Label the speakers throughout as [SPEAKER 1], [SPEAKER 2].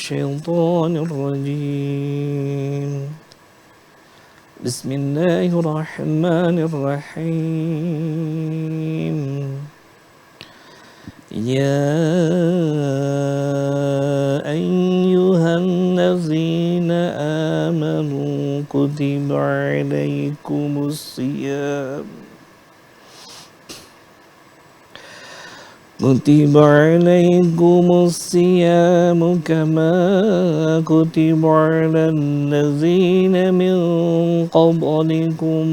[SPEAKER 1] الشيطان الرجيم بسم الله الرحمن الرحيم يا أيها الذين آمنوا كتب عليكم الصيام كما كتب على الذين من قبلكم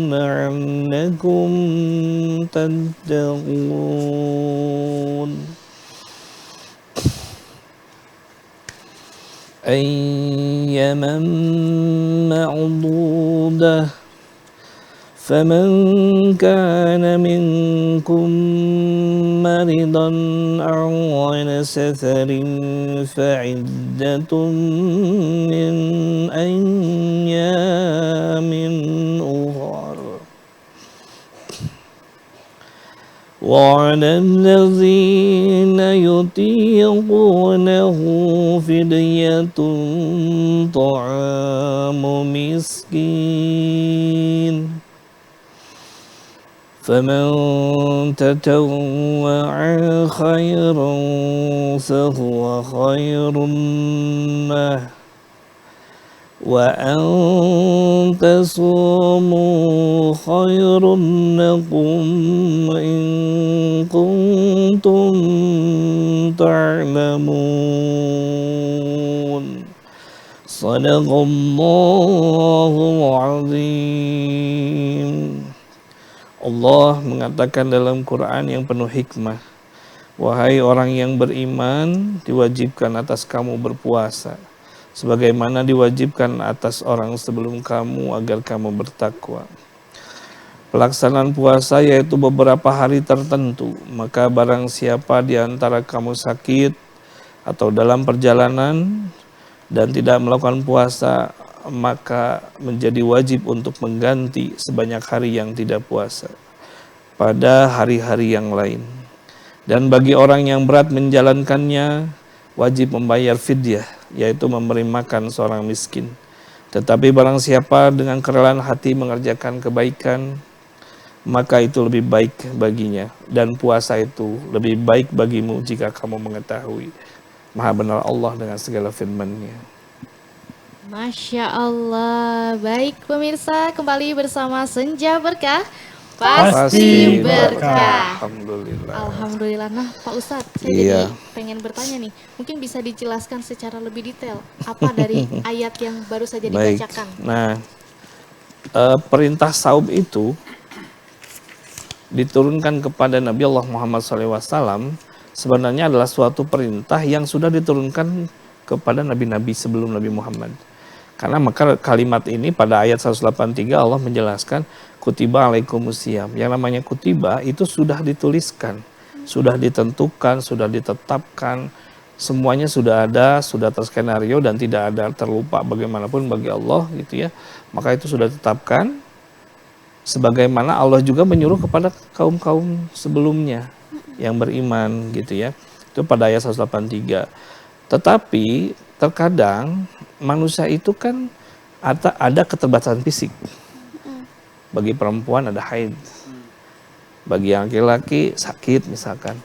[SPEAKER 1] لعلكم تتقون أياما معدودة فمن كان منكم مريضا أو على سفر فعدة من أيام أخر وعلى الذين يطيقونه فدية طعام مسكين فمن تطوع خيرا فهو خير له وأن تصوموا خير لكم إن كنتم تعلمون صدق الله العظيم. Allah mengatakan dalam Quran yang penuh hikmah, wahai orang yang beriman, diwajibkan atas kamu berpuasa sebagaimana diwajibkan atas orang sebelum kamu agar kamu bertakwa. Pelaksanaan puasa yaitu beberapa hari tertentu, maka barang siapa di antara kamu sakit atau dalam perjalanan dan tidak melakukan puasa, maka menjadi wajib untuk mengganti sebanyak hari yang tidak puasa pada hari-hari yang lain. Dan bagi orang yang berat menjalankannya, wajib membayar fidyah, yaitu memberi makan seorang miskin. Tetapi barang siapa dengan kerelaan hati mengerjakan kebaikan, maka itu lebih baik baginya, dan puasa itu lebih baik bagimu jika kamu mengetahui. Maha benar Allah dengan segala firman-Nya.
[SPEAKER 2] Masya Allah. Baik pemirsa, kembali bersama Senja Berkah, pasti berkah.
[SPEAKER 1] Alhamdulillah.
[SPEAKER 2] Alhamdulillah. Nah Pak Ustadz, saya jadi pengen bertanya nih, mungkin bisa dijelaskan secara lebih detail apa dari ayat yang baru saja dibacakan.
[SPEAKER 1] Nah, perintah saum itu diturunkan kepada Nabi Allah Muhammad SAW sebenarnya adalah suatu perintah yang sudah diturunkan kepada nabi-nabi sebelum Nabi Muhammad. Karena maka kalimat ini pada ayat 183 Allah menjelaskan kutiba alaikumusiyam. Yang namanya kutiba itu sudah dituliskan, sudah ditentukan, sudah ditetapkan, semuanya sudah ada, sudah terskenario dan tidak ada terlupa bagaimanapun bagi Allah gitu ya. Maka itu sudah ditetapkan sebagaimana Allah juga menyuruh kepada kaum-kaum sebelumnya yang beriman gitu ya. Itu pada ayat 183. Tetapi terkadang manusia itu kan ada keterbatasan fisik. Bagi perempuan ada haid, bagi yang laki-laki sakit misalkan,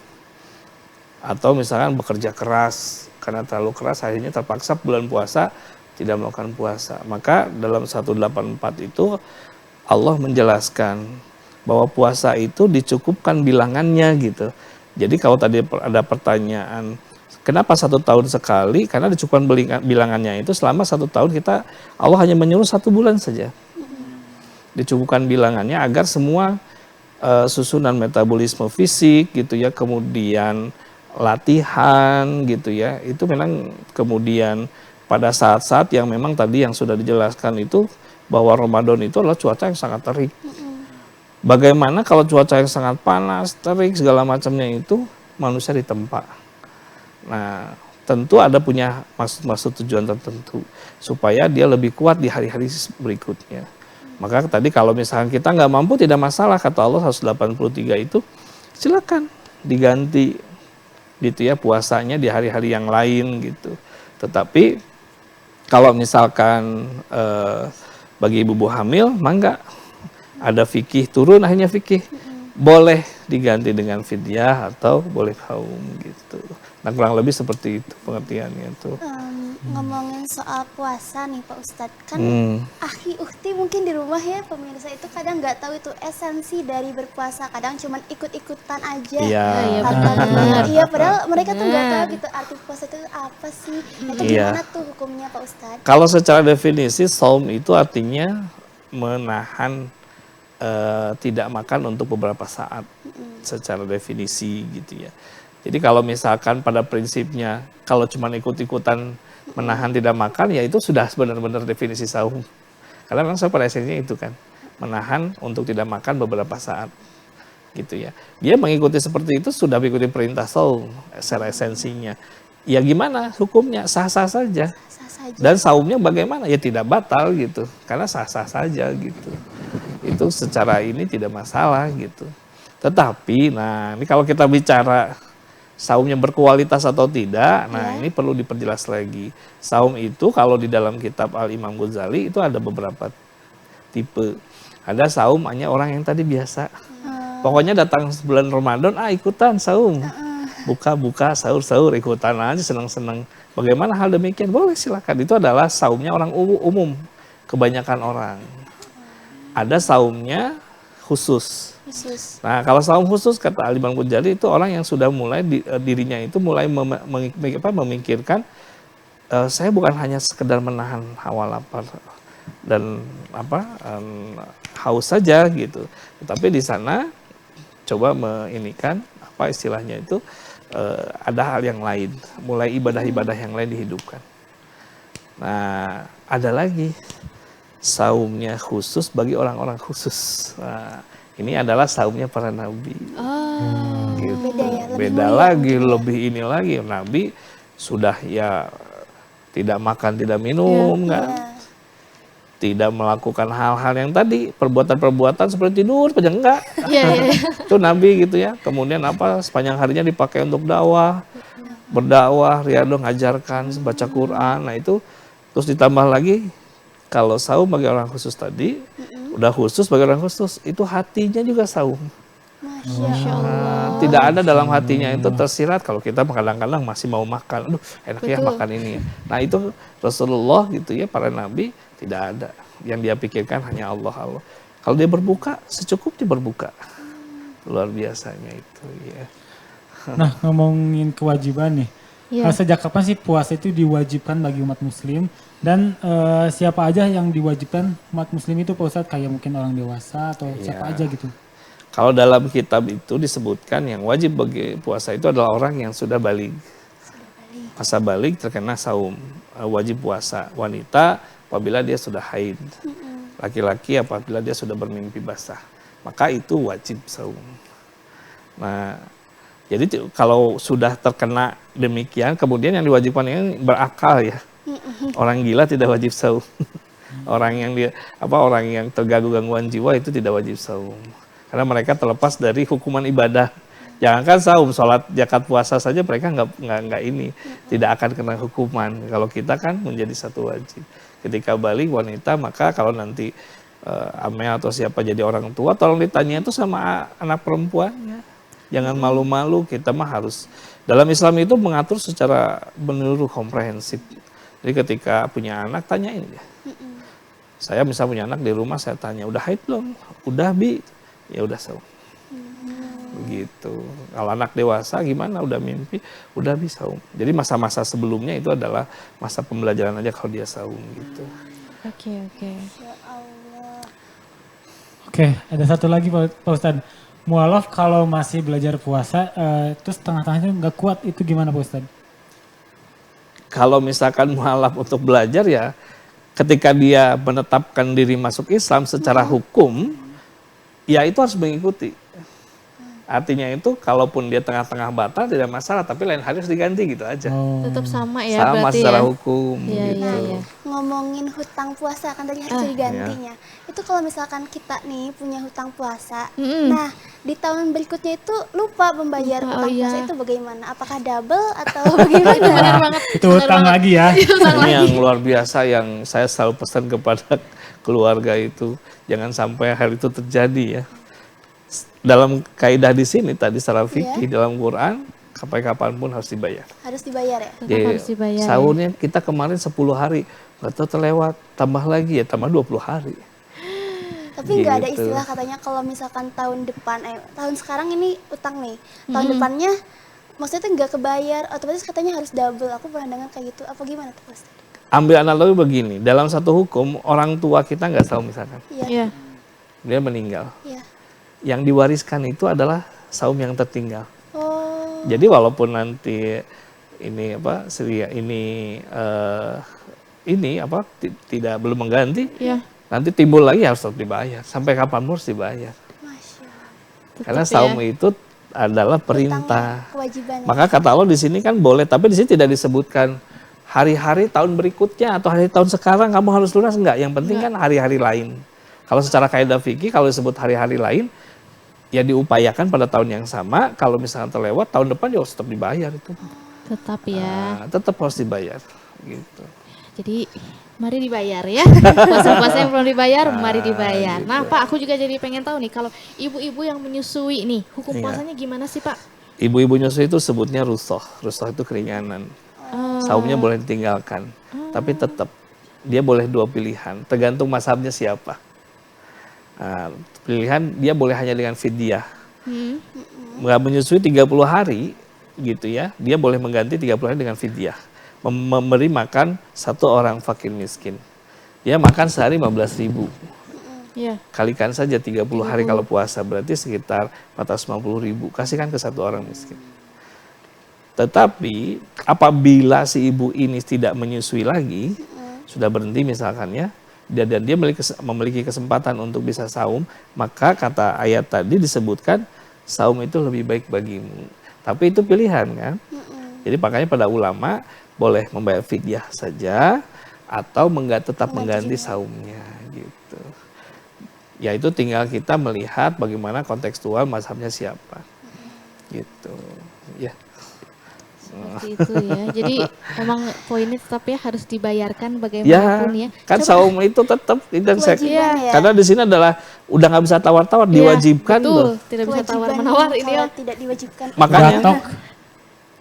[SPEAKER 1] atau misalkan bekerja keras karena terlalu keras akhirnya terpaksa bulan puasa tidak melakukan puasa. Maka dalam 184 itu Allah menjelaskan bahwa puasa itu dicukupkan bilangannya gitu. Jadi kalau tadi ada pertanyaan kenapa 1 tahun sekali? Karena dicukupkan bilangannya itu selama 1 tahun kita, Allah hanya menyuruh 1 bulan saja. Dicukupkan bilangannya agar semua susunan metabolisme fisik gitu ya, kemudian latihan gitu ya, itu memang kemudian pada saat-saat yang memang tadi yang sudah dijelaskan itu bahwa Ramadan itu adalah cuaca yang sangat terik. Bagaimana kalau cuaca yang sangat panas, terik, segala macamnya itu manusia ditempa. Nah, tentu ada punya maksud-maksud tujuan tertentu supaya dia lebih kuat di hari-hari berikutnya. Maka tadi kalau misalkan kita nggak mampu tidak masalah, kata Allah 183 itu silakan diganti gitu ya puasanya di hari-hari yang lain gitu. Tetapi kalau misalkan bagi ibu hamil, mangga ada fikih turun, akhirnya fikih boleh diganti dengan fidyah atau boleh kaum gitu. Nah kurang lebih seperti itu pengertiannya tuh.
[SPEAKER 3] Ngomongin soal puasa nih Pak Ustadz, kan akhi uhti mungkin di rumah ya pemirsa itu kadang nggak tahu itu esensi dari berpuasa, kadang cuman ikut-ikutan aja.
[SPEAKER 1] Iya.
[SPEAKER 3] Iya, padahal mereka tuh nggak tahu gitu arti puasa itu apa sih. Itu gimana tuh hukumnya Pak Ustadz?
[SPEAKER 1] Kalau secara definisi saum itu artinya menahan tidak makan untuk beberapa saat secara definisi gitu ya. Jadi kalau misalkan pada prinsipnya kalau cuma ikut-ikutan menahan tidak makan, ya itu sudah benar-benar definisi saum. Karena memang pada esensinya itu kan, menahan untuk tidak makan beberapa saat gitu ya. Dia mengikuti seperti itu sudah mengikuti perintah saum secara esensinya. Ya gimana hukumnya? Sah-sah saja. Dan saumnya bagaimana? Ya tidak batal gitu, karena sah-sah saja gitu. Itu secara ini tidak masalah gitu. Tetapi, nah ini kalau kita bicara saumnya berkualitas atau tidak, nah ini perlu diperjelas lagi. Saum itu kalau di dalam kitab Al-Imam Ghazali itu ada beberapa tipe. Ada saum hanya orang yang tadi biasa. Pokoknya datang bulan Ramadan, ikutan saum. Buka-buka, sahur-sahur, ikutan aja, senang-senang. Bagaimana hal demikian? Boleh silakan. Itu adalah saumnya orang umum, kebanyakan orang. Ada saumnya khusus. Nah, kalau saum khusus kata Al-Imam Ghazali itu orang yang sudah mulai dirinya itu mulai memikirkan saya bukan hanya sekedar menahan hawa lapar dan haus saja gitu. Tetapi di sana coba menginikan apa istilahnya itu ada hal yang lain, mulai ibadah-ibadah yang lain dihidupkan. Nah, ada lagi saumnya khusus bagi orang-orang khusus. Nah, ini adalah saumnya para nabi. Gitu. Beda lagi, lebih ini lagi. Nabi sudah ya tidak makan, tidak minum, kan? Tidak melakukan hal-hal yang tadi, perbuatan-perbuatan seperti tidur, aja enggak. Itu Nabi gitu ya. Kemudian sepanjang harinya dipakai untuk dakwah, berdakwah, riadoh, ngajarkan, baca Quran. Nah itu terus ditambah lagi kalau saum bagi orang khusus tadi, udah khusus bagi orang khusus, itu hatinya juga saum.
[SPEAKER 3] Masya Allah.
[SPEAKER 1] Tidak ada dalam hatinya itu tersirat kalau kita kadang-kadang masih mau makan, aduh enaknya makan ini. Nah itu Rasulullah gitu ya, para nabi tidak ada. Yang dia pikirkan hanya Allah. Kalau dia berbuka, secukupnya berbuka. Luar biasanya itu ya.
[SPEAKER 4] Nah ngomongin kewajiban nih, sejak kapan sih puasa itu diwajibkan bagi umat muslim? Dan siapa aja yang diwajibkan umat muslim itu Pak Ustadz? Kayak mungkin orang dewasa atau siapa aja gitu?
[SPEAKER 1] Kalau dalam kitab itu disebutkan yang wajib bagi puasa itu adalah orang yang sudah balik. Masa balik terkena saum, wajib puasa. Wanita apabila dia sudah haid. Laki-laki apabila dia sudah bermimpi basah. Maka itu wajib saum. Nah, jadi kalau sudah terkena demikian, kemudian yang diwajibkan ini berakal ya. Orang gila tidak wajib saum. Orang yang terganggu gangguan jiwa itu tidak wajib saum. Karena mereka terlepas dari hukuman ibadah. Jangankan saum, sholat, zakat, puasa saja mereka nggak ini, tidak akan kena hukuman. Kalau kita kan menjadi satu wajib. Ketika balik wanita, maka kalau nanti Amel atau siapa jadi orang tua, tolong ditanya itu sama anak perempuannya. Jangan malu-malu, kita mah harus. Dalam Islam itu mengatur secara menyeluruh komprehensif. Jadi ketika punya anak, tanyain ya. Saya misal punya anak di rumah, saya tanya, udah haid belum? Udah bi. Ya udah saum. Begitu. Kalau anak dewasa gimana? Udah mimpi, udah bisa saum. Jadi masa-masa sebelumnya itu adalah masa pembelajaran aja kalau dia saum gitu.
[SPEAKER 2] Oke.
[SPEAKER 3] Ya Allah.
[SPEAKER 4] Oke, ada satu lagi Pak Ustadz. Mualaf kalau masih belajar puasa, terus tengah-tengahnya nggak kuat, itu gimana Pak Ustadz?
[SPEAKER 1] Kalau misalkan mualaf untuk belajar ya, ketika dia menetapkan diri masuk Islam secara hukum, ya itu harus mengikuti. Artinya itu kalaupun dia tengah-tengah batal tidak masalah, tapi lain hari harus diganti gitu aja.
[SPEAKER 2] Tetap sama ya
[SPEAKER 1] Sama
[SPEAKER 2] berarti
[SPEAKER 1] secara
[SPEAKER 2] ya.
[SPEAKER 1] hukum
[SPEAKER 2] Iya,
[SPEAKER 1] gitu.
[SPEAKER 2] iya, iya.
[SPEAKER 3] Ngomongin hutang puasa kan tadi harus digantinya. Itu kalau misalkan kita nih punya hutang puasa, nah di tahun berikutnya itu lupa membayar hutang puasa itu bagaimana? Apakah double atau bagaimana?
[SPEAKER 2] Benar banget.
[SPEAKER 4] Itu hutang lagi ya.
[SPEAKER 1] Ini yang luar biasa yang saya selalu pesan kepada keluarga itu, jangan sampai hal itu terjadi ya. Dalam kaidah di sini tadi secara fikih dalam Quran, sampai kapanpun harus dibayar.
[SPEAKER 3] Harus dibayar ya?
[SPEAKER 2] Tetap harus dibayar.
[SPEAKER 1] Sahurnya kita kemarin 10 hari, nggak tahu terlewat, tambah lagi ya, tambah 20 hari.
[SPEAKER 3] Tapi nggak ada
[SPEAKER 1] Gitu.
[SPEAKER 3] istilah katanya kalau misalkan tahun depan, tahun sekarang ini utang nih, tahun depannya maksudnya nggak kebayar, otomatis katanya harus double. Aku pernah dengar kayak gitu. Apa gimana tuh Ustaz?
[SPEAKER 1] Ambil analogi begini, dalam satu hukum orang tua kita nggak tahu misalkan,
[SPEAKER 2] Iya.
[SPEAKER 1] dia meninggal.
[SPEAKER 3] Iya.
[SPEAKER 1] Yang diwariskan itu adalah saum yang tertinggal.
[SPEAKER 3] Oh,
[SPEAKER 1] Jadi walaupun nanti ini apa tidak belum mengganti,
[SPEAKER 2] Iya.
[SPEAKER 1] nanti timbul lagi harus tetap dibayar. Sampai kapan harus dibayar.
[SPEAKER 3] Masya Allah.
[SPEAKER 1] Karena
[SPEAKER 2] Tetap
[SPEAKER 1] saum
[SPEAKER 2] ya.
[SPEAKER 1] itu adalah perintah.
[SPEAKER 3] Kewajibannya.
[SPEAKER 1] Maka kata Allah di sini kan boleh, tapi di sini tidak disebutkan hari-hari tahun berikutnya atau hari tahun sekarang kamu harus lunas, enggak. Yang penting kan hari-hari lain. Kalau secara kaidah fikih kalau disebut hari-hari lain ya diupayakan pada tahun yang sama. Kalau misalnya terlewat tahun depan ya harus tetap dibayar itu.
[SPEAKER 2] Tetap ya.
[SPEAKER 1] Nah, tetap harus dibayar gitu.
[SPEAKER 2] Jadi mari dibayar ya. Puasa-puasa yang belum dibayar, mari dibayar. Nah Pak, aku juga jadi pengen tahu nih, kalau ibu-ibu yang menyusui nih, hukum
[SPEAKER 1] Iya.
[SPEAKER 2] puasanya gimana sih Pak?
[SPEAKER 1] Ibu-ibu nyusui itu sebutnya rusoh. Rusoh itu keringanan. Saumnya boleh ditinggalkan. Tapi tetap dia boleh dua pilihan. Tergantung mazhabnya siapa. Nah, pilihan dia boleh hanya dengan fidyah. Nggak menyusui 30 hari gitu ya. Dia boleh mengganti 30 hari dengan fidyah. Memberi makan satu orang fakir miskin. Dia makan sehari 15.000.
[SPEAKER 2] Iya.
[SPEAKER 1] Kalikan saja 30 hari kalau puasa, berarti sekitar 450.000. Kasihkan ke satu orang miskin. Tetapi apabila si ibu ini tidak menyusui lagi, sudah berhenti misalkan ya, dan dia memiliki kesempatan untuk bisa saum, maka kata ayat tadi disebutkan saum itu lebih baik bagimu. Tapi itu pilihan kan. Jadi makanya pada ulama boleh membayar fidyah saja atau tetap mengganti saumnya gitu. Ya itu tinggal kita melihat bagaimana kontekstual mazhabnya siapa. Gitu. Ya.
[SPEAKER 2] Seperti itu ya. Jadi emang poinnya tetap ya harus dibayarkan
[SPEAKER 1] Ya,
[SPEAKER 2] bagaimanapun ya.
[SPEAKER 1] kan saum itu tetap
[SPEAKER 3] Kewajiban ya.
[SPEAKER 1] karena di sini adalah udah nggak bisa tawar-tawar,
[SPEAKER 2] Iya,
[SPEAKER 1] diwajibkan
[SPEAKER 2] betul.
[SPEAKER 1] loh.
[SPEAKER 2] Tidak bisa
[SPEAKER 3] Kewajiban
[SPEAKER 2] tawar-menawar ini ya.
[SPEAKER 3] kalau tidak diwajibkan.
[SPEAKER 1] Makanya
[SPEAKER 4] Gatok.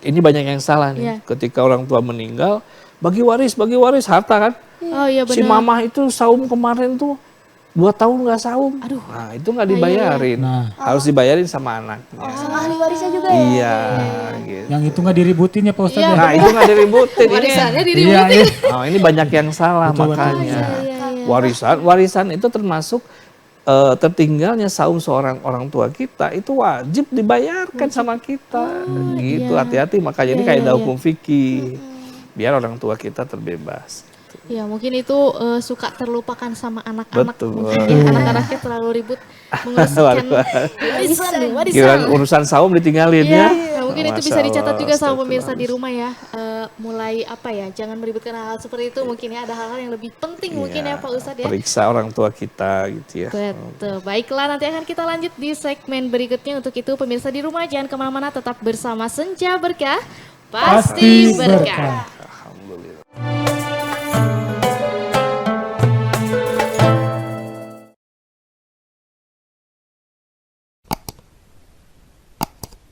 [SPEAKER 1] ini banyak yang salah nih.
[SPEAKER 2] Iya.
[SPEAKER 1] Ketika orang tua meninggal, bagi waris harta kan.
[SPEAKER 2] Oh iya
[SPEAKER 1] Si
[SPEAKER 2] benar.
[SPEAKER 1] mamah itu saum kemarin tuh 2 tahun nggak saum.
[SPEAKER 2] Aduh.
[SPEAKER 1] Nah itu nggak dibayarin.
[SPEAKER 4] Nah.
[SPEAKER 1] Harus dibayarin sama anaknya.
[SPEAKER 3] Sama ahli warisnya juga ya.
[SPEAKER 1] Iya, gitu.
[SPEAKER 4] Yang itu nggak diributin ya Pak Ustadz
[SPEAKER 2] Iya.
[SPEAKER 4] ya?
[SPEAKER 1] Nah itu nggak diributin.
[SPEAKER 2] Warisannya
[SPEAKER 4] Iya,
[SPEAKER 2] diributin.
[SPEAKER 4] iya.
[SPEAKER 1] Oh, ini banyak yang salah
[SPEAKER 4] Betul,
[SPEAKER 1] makanya.
[SPEAKER 2] Iya.
[SPEAKER 1] Warisan itu termasuk tertinggalnya saum seorang orang tua kita itu wajib dibayarkan sama kita. Gitu,
[SPEAKER 2] iya.
[SPEAKER 1] hati-hati makanya ini
[SPEAKER 2] Iya,
[SPEAKER 1] kaidah
[SPEAKER 2] iya,
[SPEAKER 1] hukum fikih. Biar orang tua kita terbebas.
[SPEAKER 2] Ya mungkin itu suka terlupakan sama anak-anak.
[SPEAKER 1] Betul.
[SPEAKER 2] Mungkin ya, anak-anaknya terlalu ribut menguruskan warisan.
[SPEAKER 1] Kirain urusan saum ditinggalin
[SPEAKER 2] Iya,
[SPEAKER 1] ya.
[SPEAKER 2] nah, mungkin itu
[SPEAKER 1] Masya
[SPEAKER 2] bisa dicatat
[SPEAKER 1] Allah,
[SPEAKER 2] juga sama pemirsa di
[SPEAKER 1] astagfirullahaladzim.
[SPEAKER 2] rumah ya. Mulai apa ya, jangan meributkan hal seperti itu. Mungkin ya ada hal-hal yang lebih penting mungkin ya Pak Ustadz ya.
[SPEAKER 1] Periksa orang tua kita gitu ya.
[SPEAKER 2] Betul. Baiklah, nanti akan kita lanjut di segmen berikutnya. Untuk itu pemirsa di rumah jangan kemana-mana, tetap bersama Senja Berkah. Pasti
[SPEAKER 4] Pasti
[SPEAKER 2] berkah.
[SPEAKER 4] berkah.